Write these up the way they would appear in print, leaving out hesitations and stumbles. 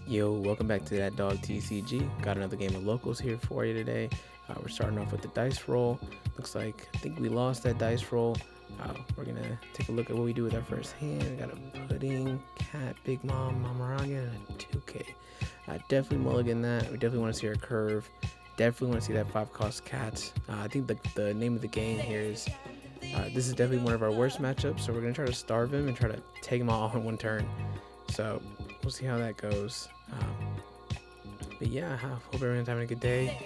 Yo, welcome back to D.atDawgTCG. Got another game of locals here for you today. We're starting off with the dice roll. Looks like I think we lost that dice roll. We're gonna take a look at what we do with our first hand. We got a pudding, cat, big mom, mamaraga, and a 2K. Definitely mulligan that. We definitely want to see our curve. Definitely want to see that 5-cost cat. I think the name of the game here is this is definitely one of our worst matchups. So we're gonna try to starve him and try to take him all in one turn. So we'll see how that goes. But yeah, I hope everyone's having a good day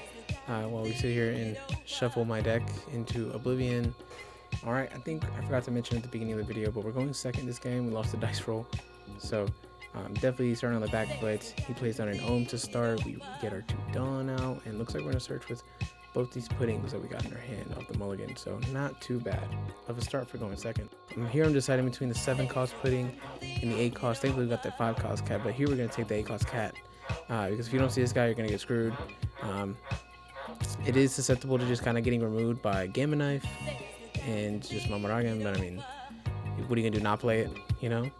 while we sit here and shuffle my deck into oblivion. All right, I think I forgot to mention at the beginning of the video, but we're going second this game. We lost the dice roll, so definitely starting on the back foot. He plays down an ohm to start. We get our 2 dawn out, and looks like we're gonna search with both these puddings that we got in our hand off the mulligan, so not too bad of a start for going second. Here I'm deciding between the 7-cost pudding and the 8-cost. Thankfully we got that 5-cost cat, but here we're gonna take the 8-cost cat because if you don't see this guy, you're gonna get screwed. It is susceptible to just kind of getting removed by Gamma Knife and just Mamaragan, but I mean, what are you gonna do, not play it, you know?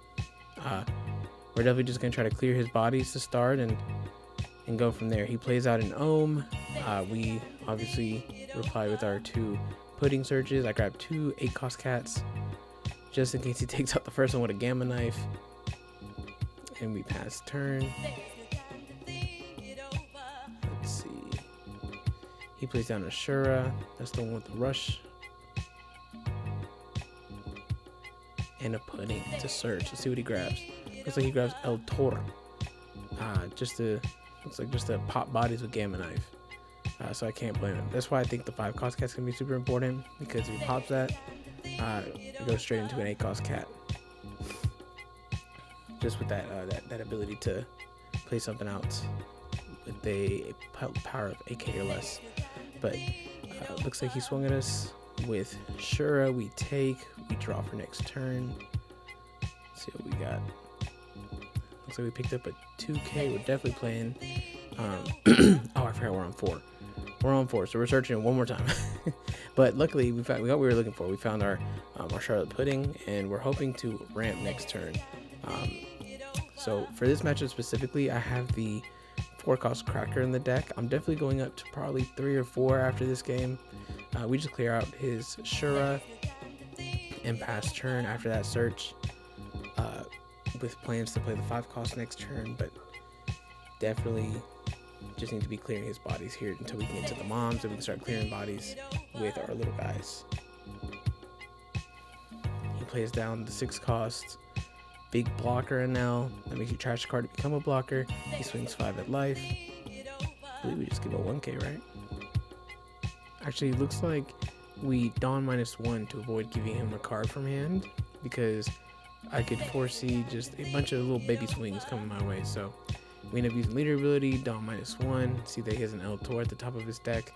We're definitely just gonna try to clear his bodies to start and go from there. He plays out an ohm. We obviously reply with our 2 pudding searches. I grabbed 2 8-cost cats just in case he takes out the first one with a Gamma Knife, and we pass turn. Let's see, he plays down a Shura. That's the one with the rush, and a pudding to search. Let's see what he grabs. Looks like he grabs El Toro, looks like just to pop bodies with Gamma Knife. So I can't blame him. That's why I think the 5-cost cat's gonna be super important, because if he pops that, it goes straight into an 8-cost cat. Just with that ability to play something out with a power of AK or less. But looks like he swung at us with Shura. We take, we draw for next turn. Let's see what we got. Looks like we picked up a 2K. We're definitely playing. Oh, I forgot we're on 4. We're on 4, so we're searching it one more time. But luckily, we got what we were looking for. We found our Charlotte pudding, and we're hoping to ramp next turn. So for this matchup specifically, I have the 4-cost cracker in the deck. I'm definitely going up to probably 3 or 4 after this game. We just clear out his Shura and pass turn after that search, with plans to play the 5-cost next turn, but definitely just need to be clearing his bodies here until we can get to the moms, and we can start clearing bodies with our little guys. He plays down the 6-cost big blocker Enel. That makes you trash the card to become a blocker. He swings 5 at life. I believe we just give a 1K, right? Actually, it looks like we dawn -1 to avoid giving him a card from hand, because I could foresee just a bunch of little baby swings coming my way. So we end up using leader ability, dawn -1. See that he has an El Toro at the top of his deck.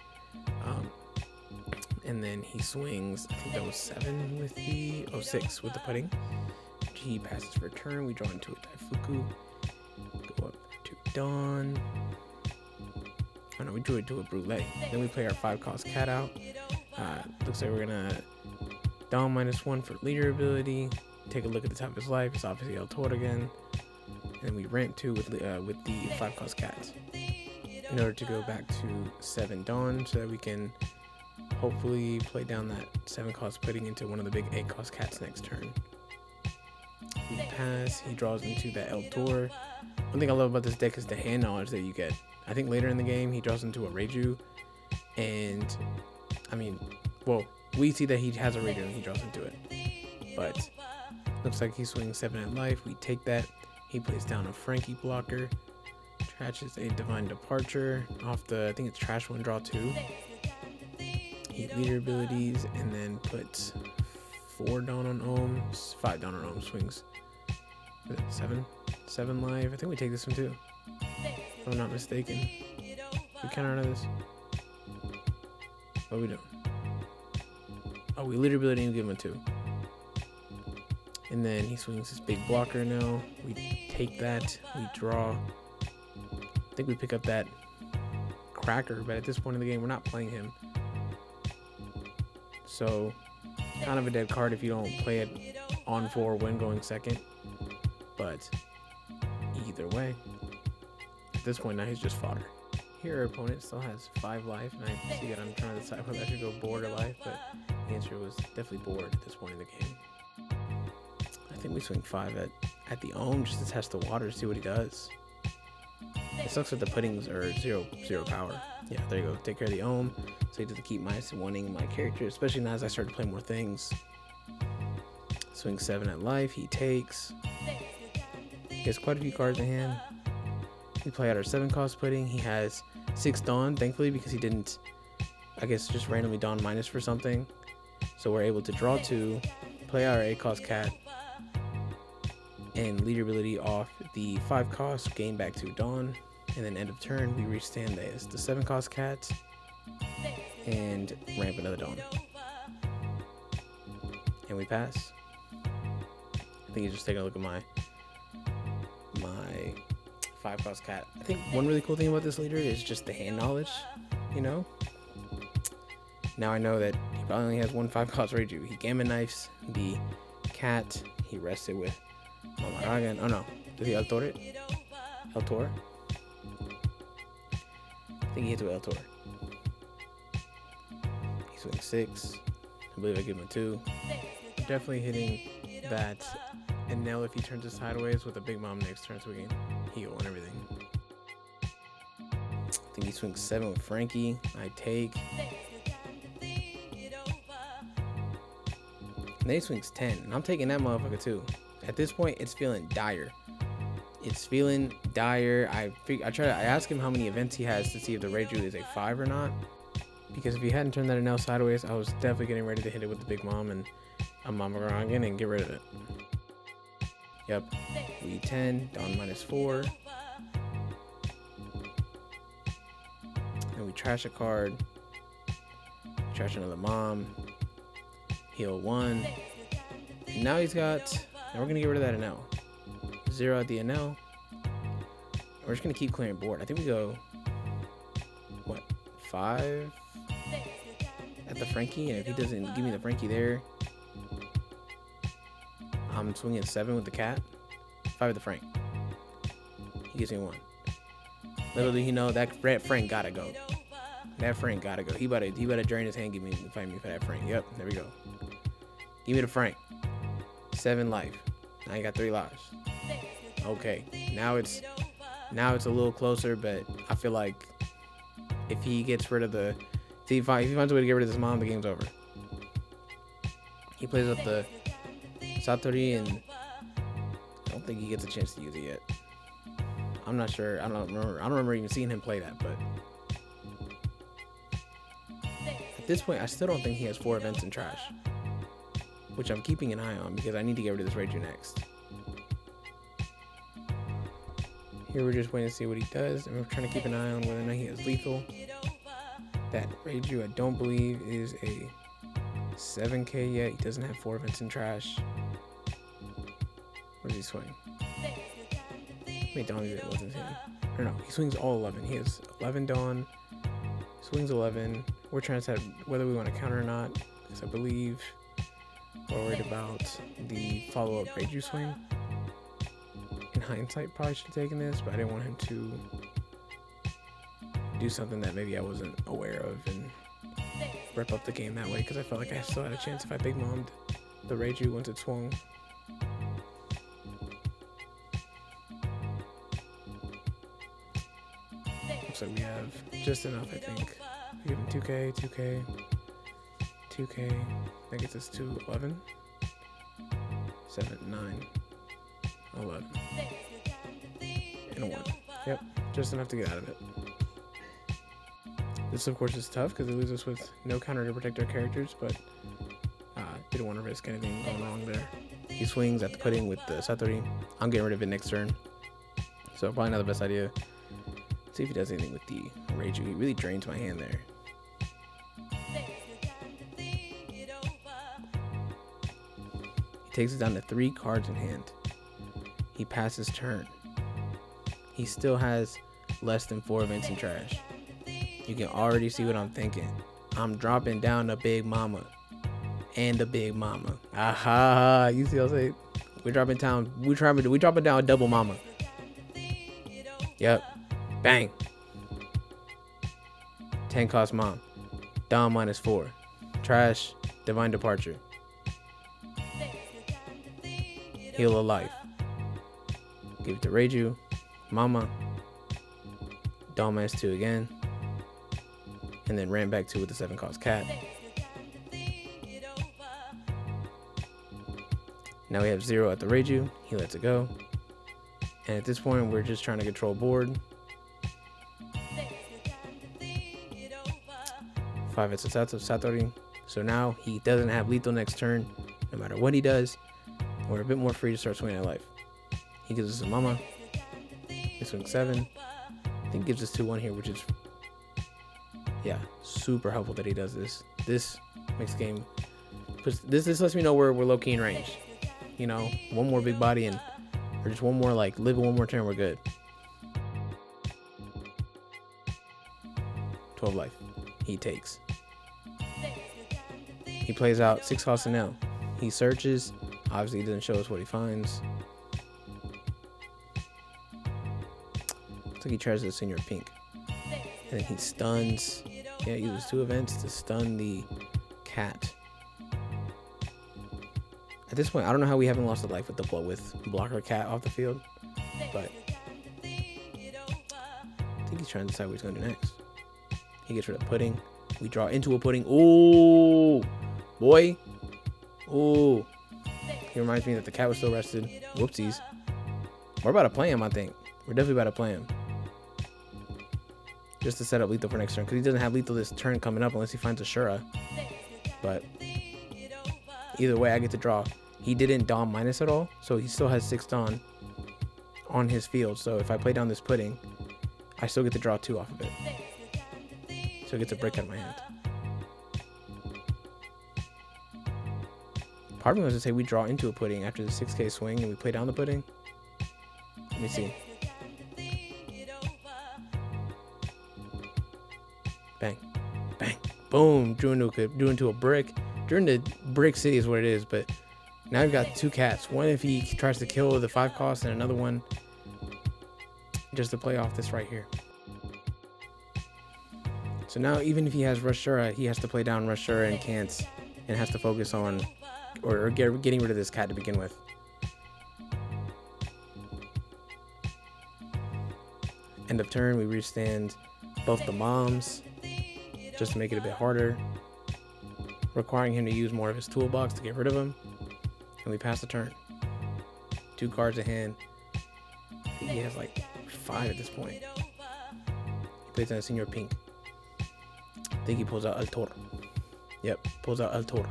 And then he swings, I think that was 7 with the, 6 with the pudding. He passes for turn. We draw into a Daifuku. Go up to dawn. Oh no, we drew it to a Brulee. Then we play our 5-cost cat out. Looks like we're gonna dawn -1 for leader ability. Take a look at the top of his life. It's obviously El Toro again. And we ramp 2 with the 5-cost cats in order to go back to 7 dawn, so that we can hopefully play down that 7-cost pudding into one of the big 8-cost cats next turn. We pass. He draws into that El Toro. One thing I love about this deck is the hand knowledge that you get. I think later in the game he draws into a Reiju, and I mean, well, we see that he has a Reiju and he draws into it, but looks like he swings 7 at life. We take that. He plays down a Frankie blocker, trashes a Divine Departure off the, I think it's trash 1, draw 2. He leader abilities and then puts 4 dawn on ohms, 5 dawn on ohms, swings 7 life. I think we take this one too, if I'm not mistaken. We counter out of this. What are we doing? Oh, we leader ability and give him a 2. And then he swings his big blocker now. We take that. We draw. I think we pick up that cracker, but at this point in the game, we're not playing him. So, kind of a dead card if you don't play it on 4 when going second. But either way, this point now he's just fodder. Here our opponent still has 5 life, and I see that I'm trying to decide whether I should go board or life, but the answer was definitely board at this point in the game. I think we swing 5 at the ohm just to test the water to see what he does. It sucks that the puddings are zero power. Yeah, there you go. Take care of the ohm, so he doesn't keep -1ing my character, especially now as I start to play more things. Swing 7 at life, he takes. He has quite a few cards in hand. We play out our 7-cost pudding. He has 6 Dawn, thankfully, because he didn't, I guess, just randomly Dawn minus for something. So we're able to draw 2, play out our 8-cost cat, and leader ability off the 5-cost, gain back 2 Dawn, and then end of turn, we restand as the 7-cost cat, and ramp another Dawn. And we pass. I think he's just taking a look at my 5-cost cat. I think one really cool thing about this leader is just the hand knowledge, you know? Now I know that he probably only has one 5-cost Reiju. He Gamma Knifes the cat. He rested with Mulligan. Oh no, does he El Toro? El Toro? I think he hits with El Toro. He swings 6. I believe I give him a 2. Definitely hitting that Enel if he turns it sideways with a big mom next turn so we can heal and everything. I think he swings 7 with Frankie. I take. And then he swings 10. And I'm taking that motherfucker too. At this point, it's feeling dire. It's feeling dire. I asked him how many events he has to see if the Reiju is a 5 or not. Because if he hadn't turned that Enel sideways, I was definitely getting ready to hit it with the big mom and a Mama again and get rid of it. Yep, we 10, down -4. And we trash a card. Trash another mom. Heal 1. And now he's got, and we're gonna get rid of that Enel. 0 at the Enel. We're just gonna keep clearing board. I think we go, what, 5 at the Frankie? And if he doesn't give me the Frankie there, I'm swinging 7 with the cat. 5 with the Frank. He gives me 1. Little do he know that Frank gotta go. That Frank gotta go. He better drain his hand. Fight me for that Frank. Yep, there we go. Give me the Frank. 7 life. Now you got 3 lives. Okay, now it's a little closer, but I feel like if he gets rid of the, if he finds a way to get rid of this mom, the game's over. He plays up the Satori, and I don't think he gets a chance to use it yet. I'm not sure. I don't remember even seeing him play that, but at this point I still don't think he has 4 events in trash, which I'm keeping an eye on because I need to get rid of this Reiju next. Here we're just waiting to see what he does, and we're trying to keep an eye on whether or not he has lethal. That Reiju I don't believe is a 7K yet. He doesn't have 4 events in trash. Where does he swing? Wait, Dawn it wasn't him. Or no, he swings all 11. He has 11 Dawn. Swings 11. We're trying to decide whether we want to counter or not, because I believe we're worried about the follow-up Reiju swing. In hindsight, probably should have taken this, but I didn't want him to do something that maybe I wasn't aware of and rip up the game that way, because I felt like I still had a chance if I big mommed the Reiju once it swung. Looks like we have just enough, I think. We give him 2K, 2K, 2K. That gets us to 11. 7, 9, 11. And a 1. Yep, just enough to get out of it. This, of course, is tough because it leaves us with no counter to protect our characters, but didn't want to risk anything going wrong there. He swings at the pudding with the Satori. I'm getting rid of it next turn, so probably not the best idea. See if he does anything with the Reiju. He really drains my hand there. He takes it down to 3 cards in hand. He passes turn. He still has less than 4 events in trash. You can already see what I'm thinking. I'm dropping down the big mama and the big mama. Aha! You see what I'm saying? We're dropping down. We dropping down a double mama. Yep. Bang. 10 cost mom. Dom -4. Trash. Divine Departure. Heal a life. Give it to Reiju. Mama. Dom -2 again. And then ran back 2 with the 7 cost cat. Now we have 0 at the Reiju. He lets it go. And at this point, we're just trying to control board. 5 at Satori. So now he doesn't have lethal next turn, no matter what he does. We're a bit more free to start swinging at life. He gives us a Mama. He swings 7. I think gives us 2-1 here, which is, yeah, super helpful that he does this. This makes the game. This lets me know we're low key in range. You know, one more big body and or just one more, like, live one more turn, we're good. 12 life. He takes. He plays out 6 cost Enel. He searches. Obviously, he doesn't show us what he finds. Looks like he tries to senior pink. And then he stuns. Yeah, he uses 2 events to stun the cat. At this point, I don't know how we haven't lost a life with blocker cat off the field, but I think he's trying to decide what he's going to do next. He gets rid of pudding. We draw into a pudding. Ooh, boy. Ooh. He reminds me that the cat was still rested. Whoopsies. We're about to play him, I think. We're definitely about to play him. Just to set up lethal for next turn, because he doesn't have lethal this turn coming up unless he finds a Shura. But either way, I get to draw. He didn't Dom minus at all, so he still has 6 Dawn on his field. So if I play down this pudding, I still get to draw 2 off of it. So it gets a break out of my hand. Part of me wants to say we draw into a pudding after the 6K swing and we play down the pudding. Let me see. Bang. Bang. Boom. Drew into a brick. Drew into brick city is what it is, but now we've got 2 cats. One if he tries to kill the 5 cost, and another one just to play off this right here. So now even if he has Rush Shura, he has to play down Rush Shura and can't, and has to focus on or getting rid of this cat to begin with. End of turn, we restand both the moms just to make it a bit harder, requiring him to use more of his toolbox to get rid of him. And we pass the turn. 2 cards in hand. I think he has like 5 at this point. He plays on a senior pink. I think he pulls out Altor. Yep, pulls out Altor.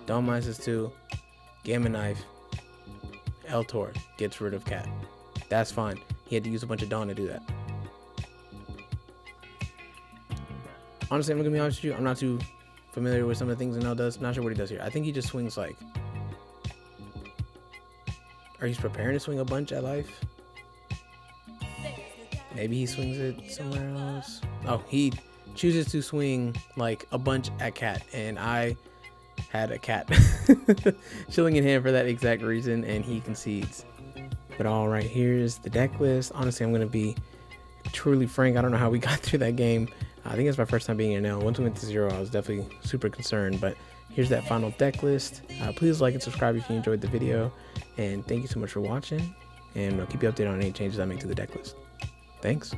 Dawn -2. Gamma Knife. Altor gets rid of cat. That's fine. He had to use a bunch of Dawn to do that. Honestly, I'm gonna be honest with you. I'm not too familiar with some of the things Enel does. Not sure what he does here. I think he just swings like, or he's preparing to swing a bunch at life. Maybe he swings it somewhere else. Oh, he chooses to swing like a bunch at cat, and I had a cat chilling in hand for that exact reason, and he concedes. But all right, here's the deck list. Honestly, I'm gonna be truly frank. I don't know how we got through that game. I think it's my first time being here now. Once we went to 0, I was definitely super concerned, but here's that final deck list. Please like and subscribe if you enjoyed the video, and thank you so much for watching, and I'll keep you updated on any changes I make to the deck list. Thanks.